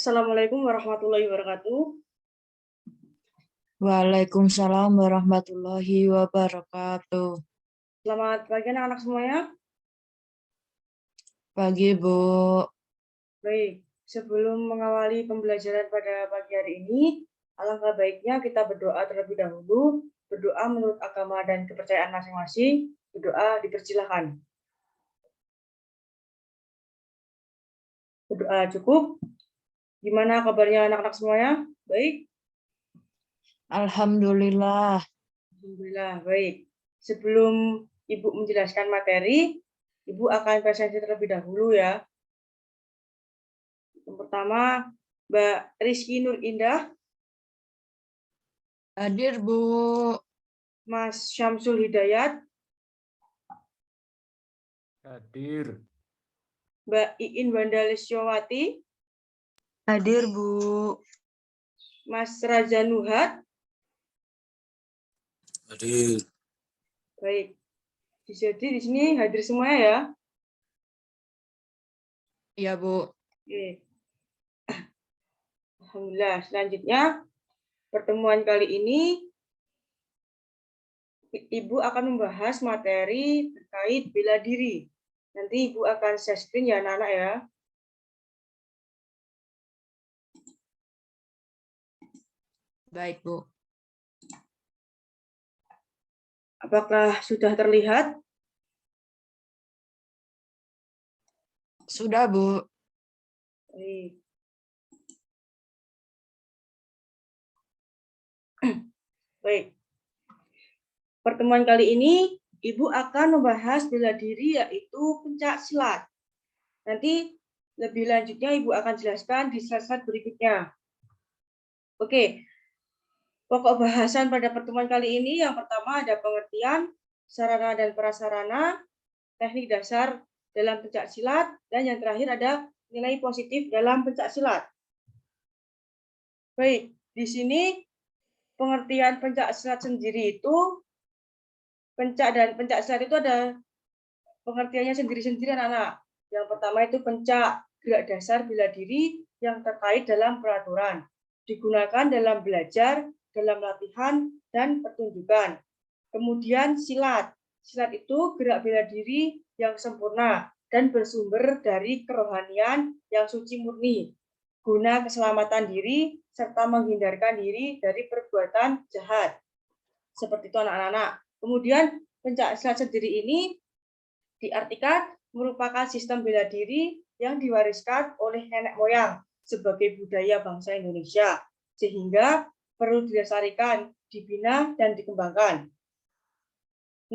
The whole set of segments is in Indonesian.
Assalamualaikum warahmatullahi wabarakatuh. Waalaikumsalam warahmatullahi wabarakatuh. Selamat pagi anak-anak semuanya. Pagi, Bu. Baik, sebelum mengawali pembelajaran pada pagi hari ini, alangkah baiknya kita berdoa terlebih dahulu. Berdoa menurut agama dan kepercayaan masing-masing. Berdoa dipersilahkan. Berdoa cukup. Gimana kabarnya anak-anak semuanya? Baik? Alhamdulillah. Alhamdulillah, baik. Sebelum Ibu menjelaskan materi, Ibu akan presentasi terlebih dahulu ya. Yang pertama, Mbak Rizky Nur Indah. Hadir, Bu. Mas Syamsul Hidayat. Hadir. Mbak Iin Wanda Lisyowati. Hadir, Bu. Mas Raja Nuhat. Hadir. Baik. Jadi di sini hadir semuanya ya. Iya, Bu. Oke. Alhamdulillah. Selanjutnya, pertemuan kali ini Ibu akan membahas materi terkait bela diri. Nanti Ibu akan share screen ya anak-anak ya. Baik, Bu. Apakah sudah terlihat? Sudah, Bu. Baik. Baik. Pertemuan kali ini Ibu akan membahas bela diri yaitu pencak silat. Nanti lebih lanjutnya Ibu akan jelaskan di slide-slide berikutnya. Oke. Pokok bahasan pada pertemuan kali ini yang pertama ada pengertian sarana dan prasarana, teknik dasar dalam pencak silat, dan yang terakhir ada nilai positif dalam pencak silat. Baik, di sini pengertian pencak silat sendiri itu pencak silat itu ada pengertiannya sendiri-sendiri anak-anak. Yang pertama itu pencak gerak dasar bela diri yang terkait dalam peraturan, digunakan dalam belajar, dalam latihan, dan pertunjukan. Kemudian silat. Silat itu gerak bela diri yang sempurna dan bersumber dari kerohanian yang suci murni, guna keselamatan diri serta menghindarkan diri dari perbuatan jahat. Seperti itu anak-anak. Kemudian pencak silat sendiri ini diartikan merupakan sistem bela diri yang diwariskan oleh nenek moyang sebagai budaya bangsa Indonesia, sehingga perlu dilestarikan, dibina, dan dikembangkan.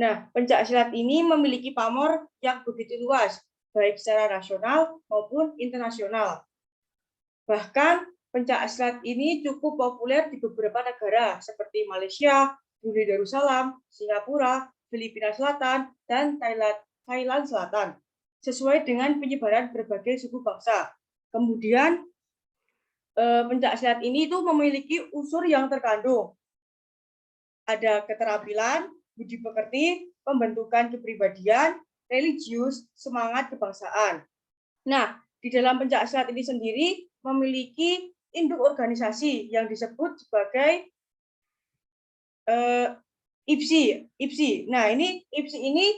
Nah, pencak silat ini memiliki pamor yang begitu luas, baik secara nasional maupun internasional. Bahkan, pencak silat ini cukup populer di beberapa negara seperti Malaysia, Brunei Darussalam, Singapura, Filipina Selatan, dan Thailand Selatan, sesuai dengan penyebaran berbagai suku bangsa. Kemudian, pencak silat ini itu memiliki unsur yang terkandung. Ada keterampilan, budi pekerti, pembentukan kepribadian, religius, semangat kebangsaan. Nah, di dalam pencak silat ini sendiri memiliki induk organisasi yang disebut sebagai IPSI. Nah, ini IPSI ini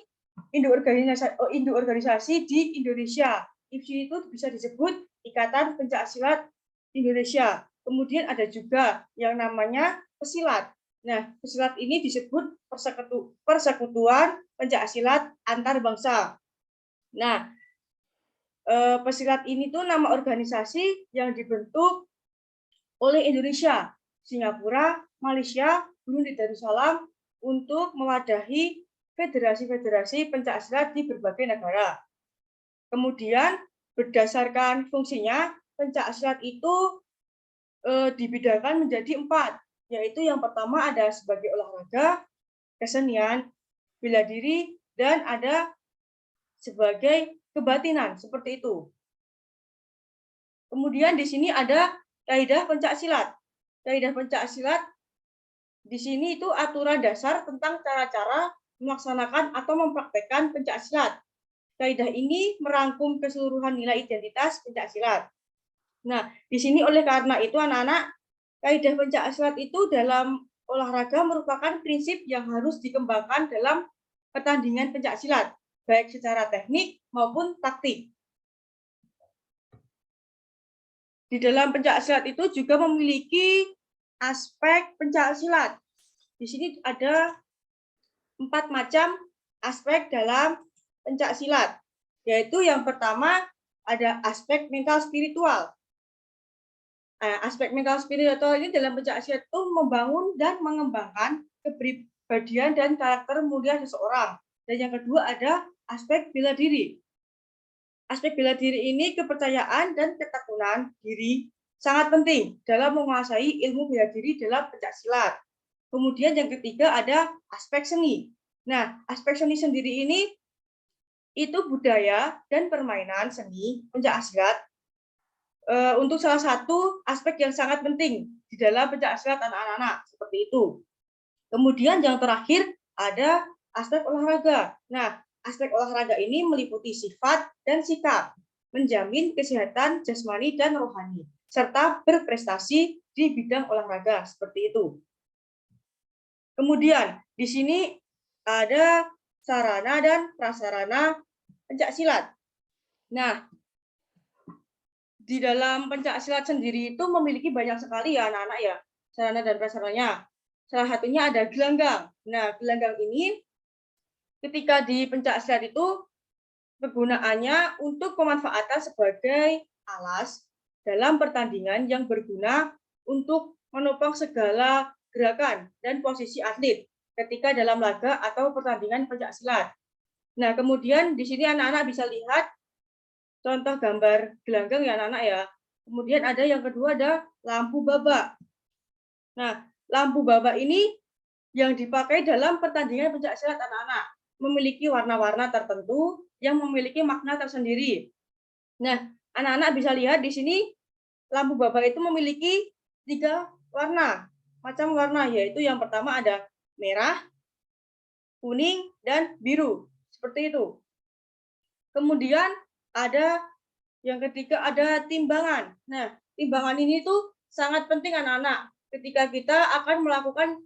induk organisasi di Indonesia. IPSI itu bisa disebut Ikatan Pencak Silat Indonesia. Kemudian ada juga yang namanya pesilat. Nah, pesilat ini disebut persekutuan pencak silat antar bangsa. Nah, pesilat ini tuh nama organisasi yang dibentuk oleh Indonesia, Singapura, Malaysia, Brunei Darussalam untuk mewadahi federasi-federasi pencak silat di berbagai negara. Kemudian berdasarkan fungsinya, pencak silat itu dibedakan menjadi 4, yaitu yang pertama ada sebagai olahraga, kesenian, bela diri, dan ada sebagai kebatinan, seperti itu. Kemudian di sini ada kaidah pencak silat. Kaidah pencak silat di sini itu aturan dasar tentang cara-cara melaksanakan atau mempraktekkan pencak silat. Kaidah ini merangkum keseluruhan nilai identitas pencak silat. Nah, di sini oleh karena itu anak-anak, kaidah pencaksilat itu dalam olahraga merupakan prinsip yang harus dikembangkan dalam pertandingan pencaksilat, baik secara teknik maupun taktik. Di dalam pencaksilat itu juga memiliki aspek pencaksilat. Di sini ada 4 macam aspek dalam pencaksilat, yaitu yang pertama ada aspek mental spiritual. Aspek mental spiritual ini dalam pencaksilat itu membangun dan mengembangkan kepribadian dan karakter mulia seseorang. Dan yang kedua ada aspek bela diri. Aspek bela diri ini kepercayaan dan ketekunan diri sangat penting dalam menguasai ilmu bela diri dalam pencaksilat. Kemudian yang ketiga ada aspek seni. Nah, aspek seni sendiri ini itu budaya dan permainan seni pencaksilat untuk salah satu aspek yang sangat penting di dalam pencaksilat anak-anak seperti itu. Kemudian yang terakhir ada aspek olahraga. Nah, aspek olahraga ini meliputi sifat dan sikap, menjamin kesehatan jasmani dan rohani, serta berprestasi di bidang olahraga seperti itu. Kemudian di sini ada sarana dan prasarana pencaksilat. Nah, di dalam pencaksilat sendiri itu memiliki banyak sekali ya anak-anak ya, sarana dan prasarananya. Salah satunya ada gelanggang. Nah, gelanggang ini ketika di pencaksilat itu kegunaannya untuk pemanfaatan sebagai alas dalam pertandingan yang berguna untuk menopang segala gerakan dan posisi atlet ketika dalam laga atau pertandingan pencaksilat. Nah, kemudian di sini anak-anak bisa lihat contoh gambar gelanggang ya anak-anak ya. Kemudian ada yang kedua ada lampu babak. Nah, lampu babak ini yang dipakai dalam pertandingan pencaksilat anak-anak memiliki warna-warna tertentu yang memiliki makna tersendiri. Nah, anak-anak bisa lihat di sini lampu babak itu memiliki 3 macam warna, yaitu yang pertama ada merah, kuning, dan biru. Seperti itu. Kemudian ada yang ketiga ada timbangan. Nah, timbangan ini tuh sangat penting anak-anak ketika kita akan melakukan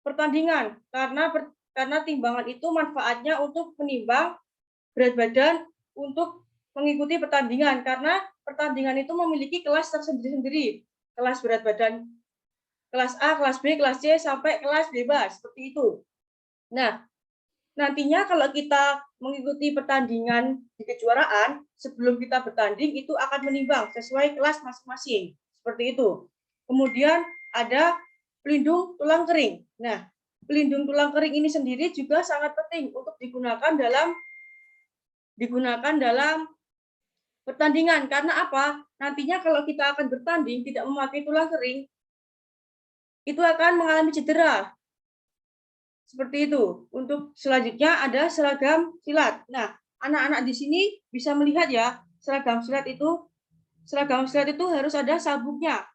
pertandingan karena timbangan itu manfaatnya untuk menimbang berat badan untuk mengikuti pertandingan karena pertandingan itu memiliki kelas tersendiri-sendiri, kelas berat badan kelas A, kelas B, kelas C sampai kelas bebas seperti itu. Nah, nantinya kalau kita mengikuti pertandingan di kejuaraan, sebelum kita bertanding itu akan menimbang sesuai kelas masing-masing seperti itu. Kemudian ada pelindung tulang kering. Nah, pelindung tulang kering ini sendiri juga sangat penting untuk digunakan dalam pertandingan. Karena apa? Nantinya kalau kita akan bertanding tidak memakai tulang kering, itu akan mengalami cedera. Seperti itu. Untuk selanjutnya ada seragam silat. Nah, anak-anak di sini bisa melihat ya, seragam silat itu harus ada sabuknya.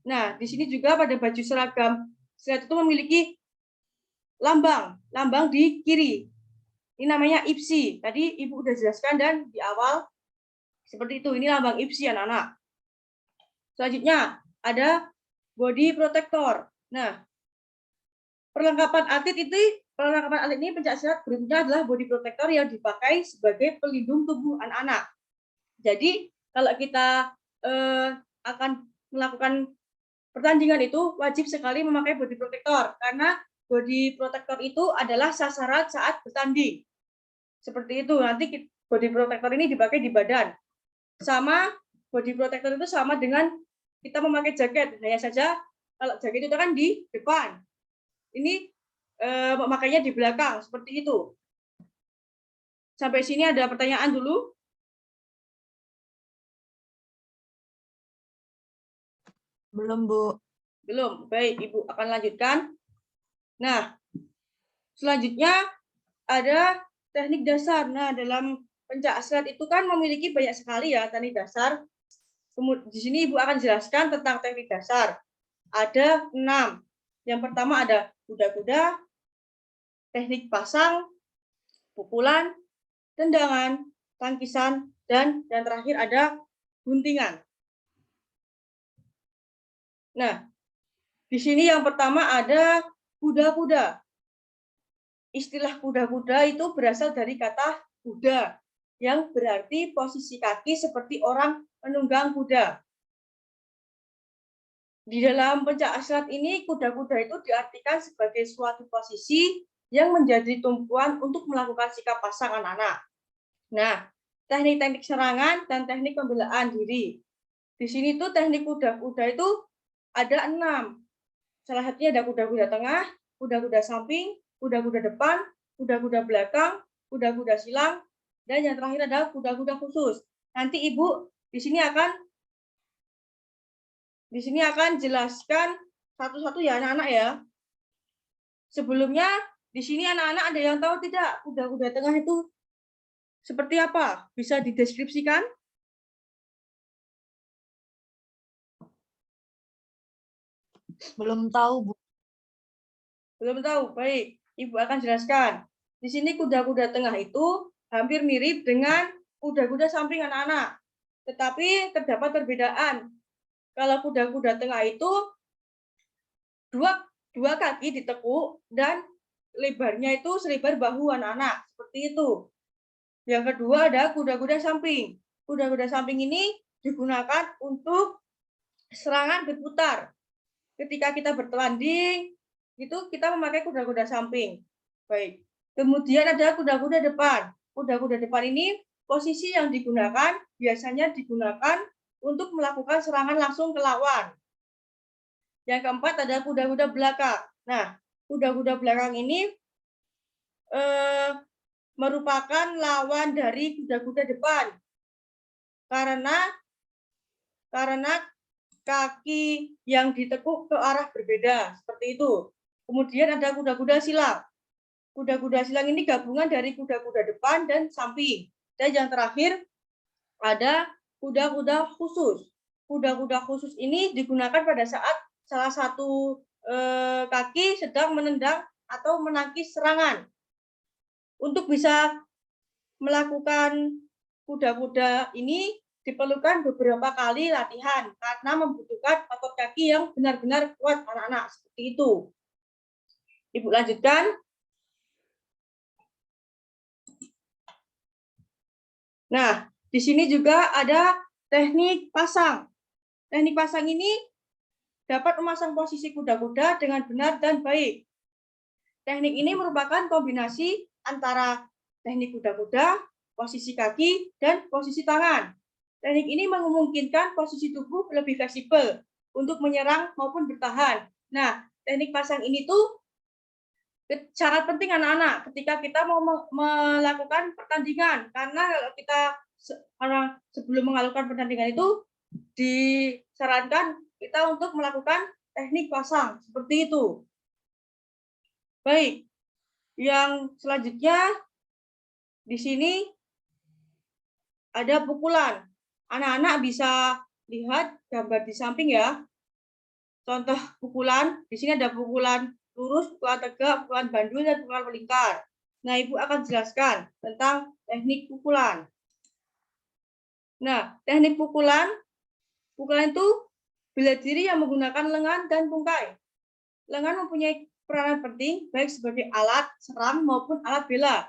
Nah, di sini juga pada baju seragam silat itu memiliki lambang di kiri. Ini namanya IPSI. Tadi Ibu udah jelaskan dan di awal seperti itu. Ini lambang IPSI anak-anak. Selanjutnya ada body protector. Nah, perlengkapan atlet ini pencaksilat berikutnya adalah body protector yang dipakai sebagai pelindung tubuh anak-anak. Jadi kalau kita akan melakukan pertandingan itu wajib sekali memakai body protector karena body protector itu adalah sasaran saat bertanding. Seperti itu. Nanti body protector ini dipakai di badan. Sama body protector itu sama dengan kita memakai jaket. Hanya saja kalau jaket itu kan di depan. Ini memakainya di belakang seperti itu. Sampai sini ada pertanyaan dulu? Belum, Bu. Belum. Baik, Ibu akan lanjutkan. Nah, selanjutnya ada teknik dasar. Nah, dalam pencaksilat itu kan memiliki banyak sekali ya teknik dasar. Kemudian di sini Ibu akan jelaskan tentang teknik dasar. Ada 6. Yang pertama ada kuda-kuda, teknik pasang, pukulan, tendangan, tangkisan, dan yang terakhir ada guntingan. Nah, di sini yang pertama ada kuda-kuda. Istilah kuda-kuda itu berasal dari kata kuda, yang berarti posisi kaki seperti orang menunggang kuda. Di dalam pencaksilat ini, kuda-kuda itu diartikan sebagai suatu posisi yang menjadi tumpuan untuk melakukan sikap pasang anak-anak. Nah, teknik-teknik serangan dan teknik pembelaan diri. Di sini tuh teknik kuda-kuda itu ada 6. Salah satunya ada kuda-kuda tengah, kuda-kuda samping, kuda-kuda depan, kuda-kuda belakang, kuda-kuda silang, dan yang terakhir ada kuda-kuda khusus. Nanti Ibu di sini akan jelaskan satu-satu ya anak-anak ya. Sebelumnya di sini anak-anak ada yang tahu tidak kuda-kuda tengah itu seperti apa? Bisa dideskripsikan? Belum tahu, Bu. Belum tahu. Baik, Ibu akan jelaskan. Di sini kuda-kuda tengah itu hampir mirip dengan kuda-kuda samping anak-anak. Tetapi terdapat perbedaan. Kalau kuda-kuda tengah itu dua kaki ditekuk dan lebarnya itu selebar bahu anak-anak. Seperti itu. Yang kedua ada kuda-kuda samping. Kuda-kuda samping ini digunakan untuk serangan berputar. Ketika kita bertanding, itu kita memakai kuda-kuda samping. Baik. Kemudian ada kuda-kuda depan. Kuda-kuda depan ini posisi yang digunakan biasanya digunakan untuk melakukan serangan langsung ke lawan. Yang keempat ada kuda-kuda belakang. Nah, kuda-kuda belakang ini merupakan lawan dari kuda-kuda depan. Karena kaki yang ditekuk ke arah berbeda, seperti itu. Kemudian ada kuda-kuda silang. Kuda-kuda silang ini gabungan dari kuda-kuda depan dan samping. Dan yang terakhir ada kuda-kuda khusus. Kuda-kuda khusus ini digunakan pada saat salah satu kaki sedang menendang atau menangkis serangan. Untuk bisa melakukan kuda-kuda ini diperlukan beberapa kali latihan karena membutuhkan otot kaki yang benar-benar kuat anak-anak, seperti itu. Ibu lanjutkan. Nah, di sini juga ada teknik pasang. Teknik pasang ini dapat memasang posisi kuda-kuda dengan benar dan baik. Teknik ini merupakan kombinasi antara teknik kuda-kuda, posisi kaki, dan posisi tangan. Teknik ini memungkinkan posisi tubuh lebih fleksibel untuk menyerang maupun bertahan. Nah, teknik pasang ini tuh sangat penting anak-anak ketika kita mau melakukan pertandingan, karena kalau kita sebelum melakukan pertandingan itu disarankan kita untuk melakukan teknik pasang seperti itu. Baik, yang selanjutnya di sini ada pukulan. Anak-anak bisa lihat gambar di samping ya. Contoh pukulan, di sini ada pukulan lurus, pukulan tegak, pukulan bandul, dan pukulan melingkar. Nah, Ibu akan jelaskan tentang teknik pukulan. Nah, teknik pukulan itu bela diri yang menggunakan lengan dan tungkai. Lengan mempunyai peranan penting baik sebagai alat serang maupun alat bela.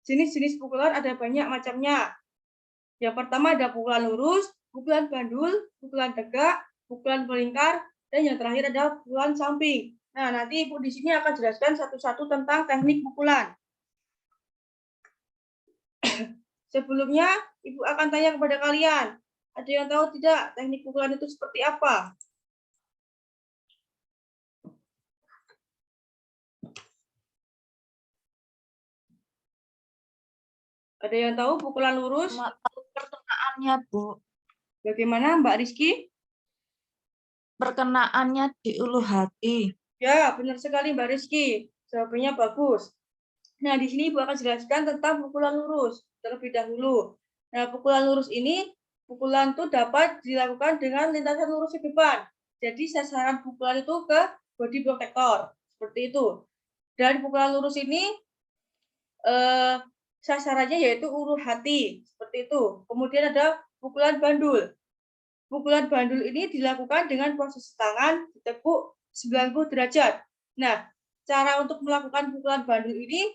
Jenis-jenis pukulan ada banyak macamnya. Yang pertama ada pukulan lurus, pukulan bandul, pukulan tegak, pukulan melingkar, dan yang terakhir ada pukulan samping. Nah, nanti Ibu di sini akan jelaskan satu-satu tentang teknik pukulan. Sebelumnya, Ibu akan tanya kepada kalian, ada yang tahu tidak teknik pukulan itu seperti apa? Ada yang tahu pukulan lurus? Cuma tahu perkenaannya, Bu. Bagaimana Mbak Rizky? Perkenaannya di ulu hati. Ya, benar sekali Mbak Rizky. Jawabannya bagus. Nah, di sini Ibu akan jelaskan tentang pukulan lurus terlebih dahulu. Nah, pukulan lurus ini, pukulan itu dapat dilakukan dengan lintasan lurus ke depan. Jadi, sasaran pukulan itu ke body protector. Seperti itu. Dan pukulan lurus ini sasarannya yaitu ulu hati. Seperti itu. Kemudian ada pukulan bandul. pukulan bandul ini dilakukan dengan posisi tangan ditekuk 90 derajat. Nah, cara untuk melakukan pukulan bandul ini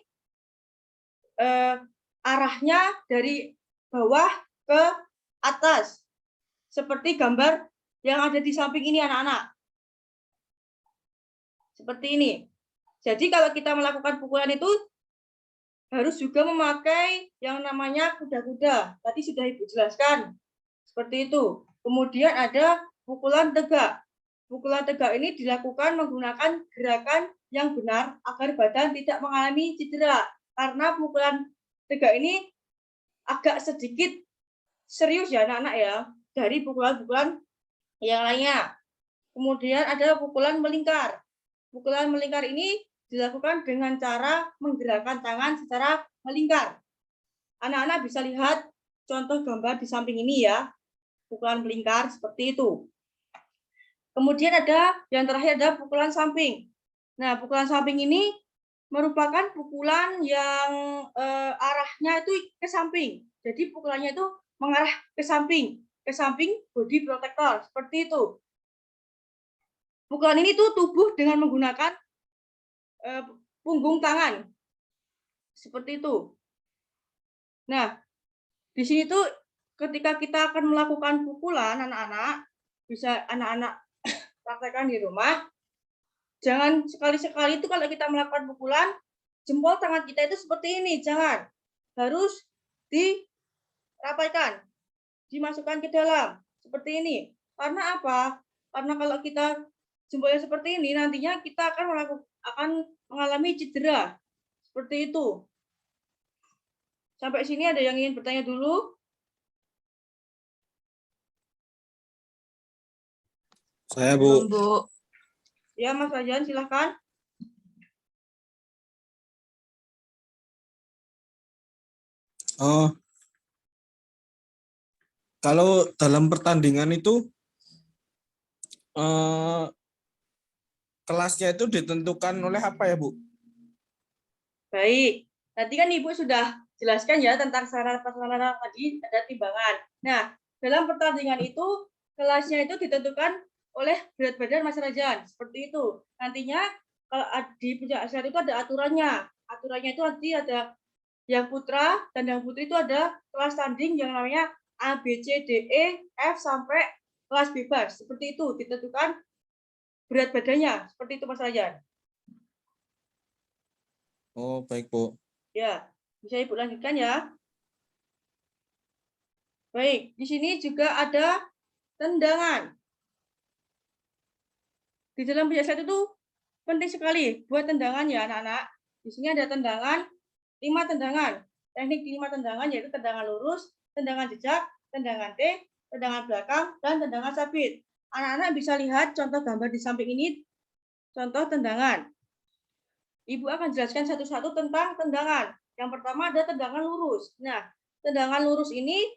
arahnya dari bawah ke atas. Seperti gambar yang ada di samping ini anak-anak. Seperti ini. Jadi kalau kita melakukan pukulan itu harus juga memakai yang namanya kuda-kuda. Tadi sudah Ibu jelaskan. Seperti itu. Kemudian ada pukulan tegak. Pukulan tegak ini dilakukan menggunakan gerakan yang benar agar badan tidak mengalami cedera. Karena pukulan tegak ini agak sedikit serius ya anak-anak ya, dari pukulan-pukulan yang lainnya. Kemudian ada pukulan melingkar. Pukulan melingkar ini dilakukan dengan cara menggerakkan tangan secara melingkar. Anak-anak bisa lihat contoh gambar di samping ini ya, pukulan melingkar seperti itu. Kemudian ada yang terakhir ada pukulan samping. Nah, pukulan samping ini merupakan pukulan yang arahnya itu ke samping. Jadi pukulannya itu mengarah ke samping body protector seperti itu. Pukulan ini tuh tubuh dengan menggunakan punggung tangan seperti itu. Nah, di sini tuh ketika kita akan melakukan pukulan anak-anak, bisa anak-anak praktekkan di rumah. Jangan sekali-sekali itu kalau kita melakukan pukulan, jempol tangan kita itu seperti ini, jangan. Harus dirapaikan, dimasukkan ke dalam seperti ini. Karena apa? Karena kalau kita jempolnya seperti ini, nantinya kita akan mengalami cedera seperti itu. Sampai sini ada yang ingin bertanya dulu? Saya, Bu. Belum, Bu. Ya, Mas Rajan, silahkan. Oh, kalau dalam pertandingan itu kelasnya itu ditentukan oleh apa ya, Bu? Baik. Tadi kan Ibu sudah jelaskan ya tentang sarana-prasarana tadi ada timbangan. Nah, dalam pertandingan itu kelasnya itu ditentukan oleh berat badan Mas Rajan. Seperti itu. Nantinya kalau di pencak itu ada aturannya. Aturannya itu nanti ada yang putra dan yang putri itu ada kelas tanding yang namanya A, B, C, D, E, F sampai kelas bebas. Seperti itu ditentukan berat badannya. Seperti itu Mas Rajan. Oh, baik, Bu. Ya, bisa Ibu lanjutkan ya. Baik, di sini juga ada tendangan. Di dalam pencak silat itu penting sekali buat tendangan ya anak-anak. Di sini ada tendangan, 5 tendangan. Teknik 5 tendangan yaitu tendangan lurus, tendangan jejak, tendangan T, tendangan belakang, dan tendangan sabit. Anak-anak bisa lihat contoh gambar di samping ini, contoh tendangan. Ibu akan jelaskan satu-satu tentang tendangan. Yang pertama ada tendangan lurus. Nah, tendangan lurus ini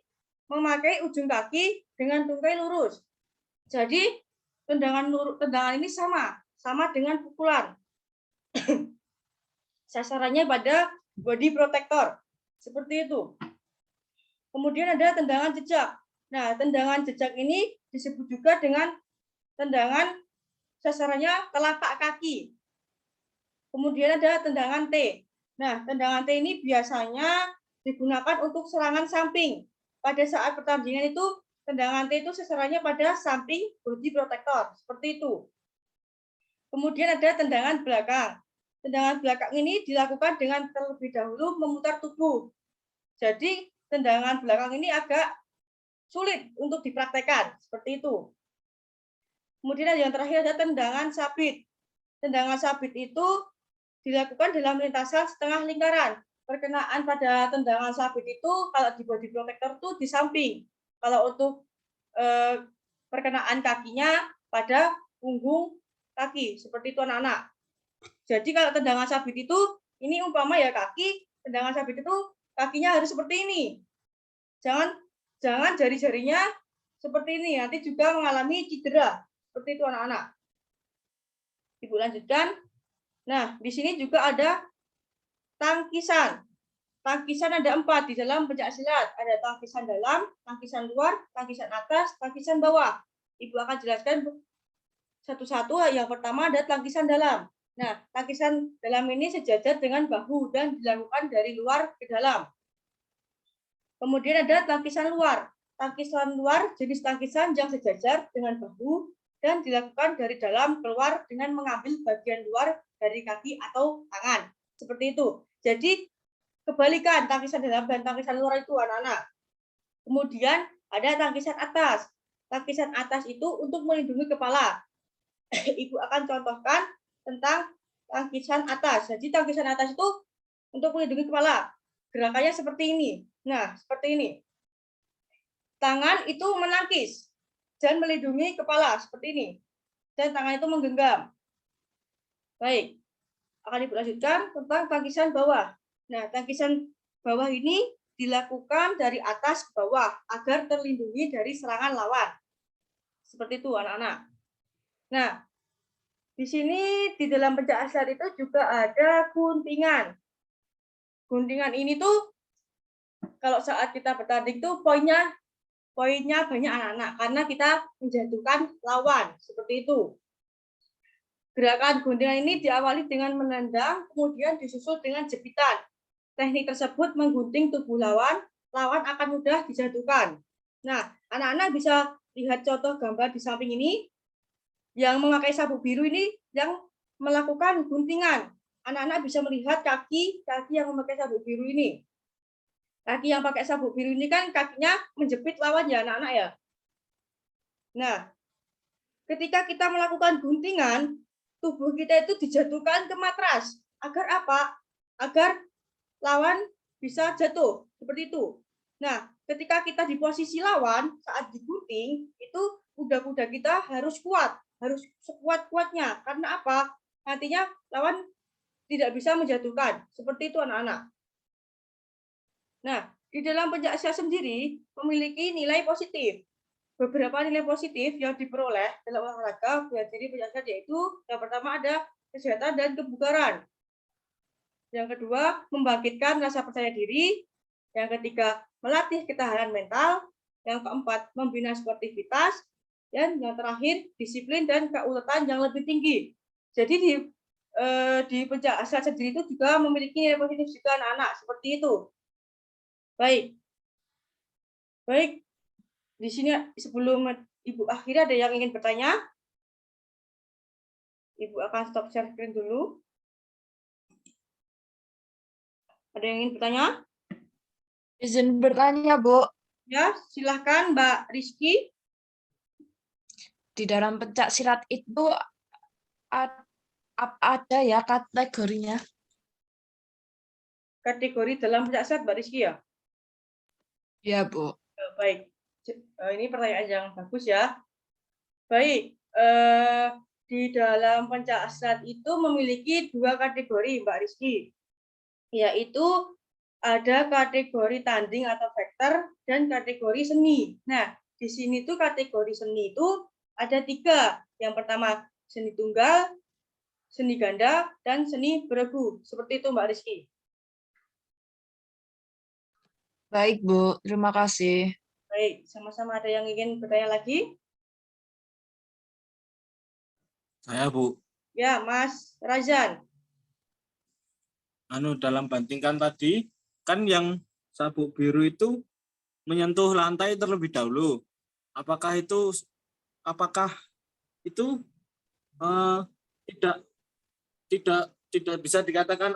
memakai ujung kaki dengan tungkai lurus. Jadi tendangan ini sama dengan pukulan. Sasarannya pada body protector. Seperti itu. Kemudian ada tendangan jejak. Nah, tendangan jejak ini disebut juga dengan tendangan sasarannya telapak kaki. Kemudian ada tendangan T. Nah, tendangan T ini biasanya digunakan untuk serangan samping. Pada saat pertandingan itu, tendangan T itu sasarannya pada samping body protector. Seperti itu. Kemudian ada tendangan belakang. Tendangan belakang ini dilakukan dengan terlebih dahulu memutar tubuh. Jadi, tendangan belakang ini agak sulit untuk dipraktekkan. Seperti itu. Kemudian yang terakhir ada tendangan sabit. Tendangan sabit itu dilakukan dalam lintasan setengah lingkaran. Perkenaan pada tendangan sabit itu kalau di body protector itu di samping. Kalau untuk perkenaan kakinya pada punggung kaki. Seperti itu anak-anak. Jadi kalau tendangan sabit itu, ini umpama ya kaki, tendangan sabit itu kakinya harus seperti ini. Jangan jari-jarinya seperti ini, nanti juga mengalami cedera. Seperti itu anak-anak. Ibu lanjutkan. Nah, di sini juga ada tangkisan. tangkisan ada 4 di dalam pencak silat. Ada tangkisan dalam, tangkisan luar, tangkisan atas, tangkisan bawah. Ibu akan jelaskan satu-satu. Yang pertama ada tangkisan dalam. Nah, tangkisan dalam ini sejajar dengan bahu dan dilakukan dari luar ke dalam. Kemudian ada tangkisan luar. Tangkisan luar jenis tangkisan yang sejajar dengan bahu dan dilakukan dari dalam keluar dengan mengambil bagian luar dari kaki atau tangan. Seperti itu. Jadi kebalikan tangkisan dalam dan tangkisan luar itu anak-anak. Kemudian ada tangkisan atas. Tangkisan atas itu untuk melindungi kepala. Ibu akan contohkan tentang tangkisan atas. Jadi tangkisan atas itu untuk melindungi kepala. Gerakannya seperti ini. Nah, seperti ini. Tangan itu menangkis dan melindungi kepala seperti ini. Dan tangan itu menggenggam. Baik. Akan Ibu lanjutkan tentang tangkisan bawah. Nah, tangkisan bawah ini dilakukan dari atas ke bawah agar terlindungi dari serangan lawan. Seperti itu, anak-anak. Nah, di sini di dalam pencak silat itu juga ada guntingan. Guntingan ini tuh kalau saat kita bertanding tuh poinnya banyak anak-anak karena kita menjatuhkan lawan seperti itu. Gerakan guntingan ini diawali dengan menendang, kemudian disusul dengan jepitan. Teknik tersebut menggunting tubuh lawan akan mudah dijatuhkan. Nah, anak-anak bisa lihat contoh gambar di samping ini. Yang memakai sabuk biru ini yang melakukan guntingan. Anak-anak bisa melihat kaki yang memakai sabuk biru ini. Kaki yang pakai sabuk biru ini kan kakinya menjepit lawan ya anak-anak ya. Nah, ketika kita melakukan guntingan, tubuh kita itu dijatuhkan ke matras. Agar apa? Agar lawan bisa jatuh. Seperti itu. Nah, ketika kita di posisi lawan saat digunting, itu kuda-kuda kita harus kuat. Harus sekuat-kuatnya. Karena apa? Nantinya lawan tidak bisa menjatuhkan. Seperti itu anak-anak. Nah, di dalam pencak silat sendiri memiliki nilai positif. Beberapa nilai positif yang diperoleh dalam olahraga bela diri pencak silat yaitu yang pertama ada kesehatan dan kebugaran. Yang kedua, membangkitkan rasa percaya diri. Yang ketiga, melatih ketahanan mental. Yang keempat, membina sportivitas. Dan yang terakhir, disiplin dan keuletan yang lebih tinggi. Jadi di pencak silat sendiri itu juga memiliki nilai positif juga anak-anak seperti itu. Baik. Di sini sebelum Ibu akhiri ada yang ingin bertanya? Ibu akan stop share screen dulu. Ada yang ingin bertanya? Izin bertanya, Bu. Ya, silahkan Mbak Rizky. Di dalam pencak silat itu ada ya kategorinya? Kategori dalam pencak silat Mbak Rizky ya? Ya, Bu. Baik. Ini pertanyaan yang bagus ya. Baik. Di dalam pencak silat itu memiliki 2 kategori Mbak Rizky. Yaitu ada kategori tanding atau fighter dan kategori seni. Nah, di sini tuh kategori seni itu ada 3. Yang pertama seni tunggal, seni ganda, dan seni beregu. Seperti itu Mbak Rizky. Baik, Bu. Terima kasih. Baik, sama-sama. Ada yang ingin bertanya lagi? Saya, Bu. Ya, Mas Razan. Dalam bantingkan tadi, kan yang sabuk biru itu menyentuh lantai terlebih dahulu. Apakah itu tidak bisa dikatakan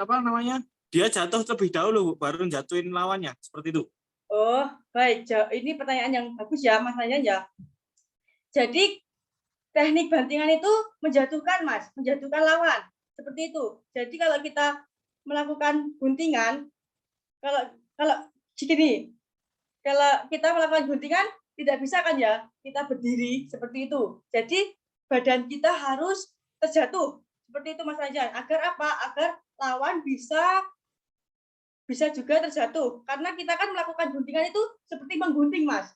dia jatuh terlebih dahulu baru jatuhin lawannya seperti itu? Oh, baik. Ini pertanyaan yang bagus ya, Mas Razan ya. Jadi teknik bantingan itu menjatuhkan, Mas, menjatuhkan lawan. Seperti itu. Jadi kalau kita melakukan guntingan, kalau gini, kalau kita melakukan guntingan tidak bisa kan ya kita berdiri seperti itu. Jadi badan kita harus terjatuh seperti itu Mas Rajan. Agar apa? Agar lawan bisa juga terjatuh. Karena kita kan melakukan guntingan itu seperti menggunting Mas.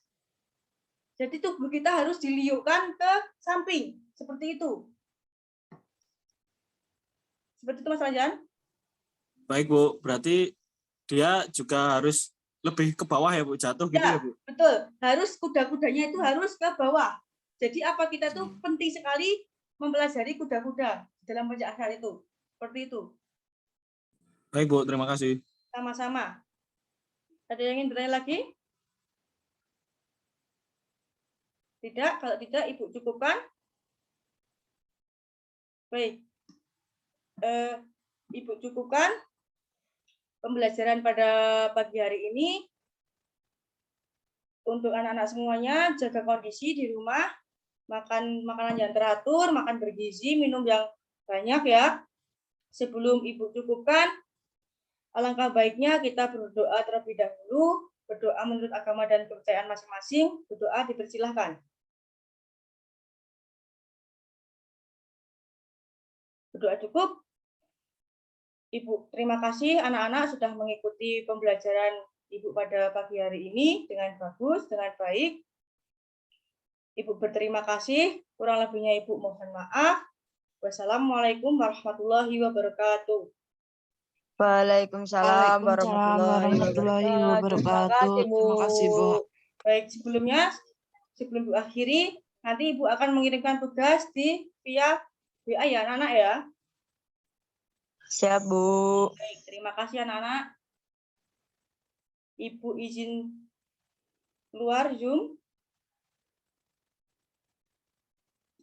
Jadi tubuh kita harus diliukkan ke samping seperti itu. Seperti itu Mas Rajan. Baik Bu, berarti dia juga harus lebih ke bawah ya Bu, jatuh gitu ya Ya, Bu. betul. Harus kuda-kudanya itu harus ke bawah. Jadi apa kita tuh penting sekali mempelajari kuda-kuda dalam pencak silat itu. Seperti itu. Baik Bu, terima kasih. Sama-sama. Ada yang ingin bertanya lagi? Tidak, kalau tidak Ibu cukupkan. Baik. Ibu cukupkan pembelajaran pada pagi hari ini. Untuk anak-anak semuanya, jaga kondisi di rumah, makan makanan yang teratur, makan bergizi, minum yang banyak ya. Sebelum Ibu cukupkan, alangkah baiknya kita berdoa terlebih dahulu, berdoa menurut agama dan kepercayaan masing-masing, berdoa dipersilahkan. Berdoa cukup? Ibu, terima kasih anak-anak sudah mengikuti pembelajaran Ibu pada pagi hari ini dengan bagus, dengan baik. Ibu berterima kasih, kurang lebihnya Ibu mohon maaf. Wassalamualaikum warahmatullahi wabarakatuh. Waalaikumsalam Warahmatullahi Terima wabarakatuh. kasih, Bu. Terima kasih, Bu. Baik, sebelum Ibu akhiri, nanti Ibu akan mengirimkan tugas di via WA ya, anak-anak ya. Siap, Bu. Baik, terima kasih anak-anak. Ibu izin keluar Zoom.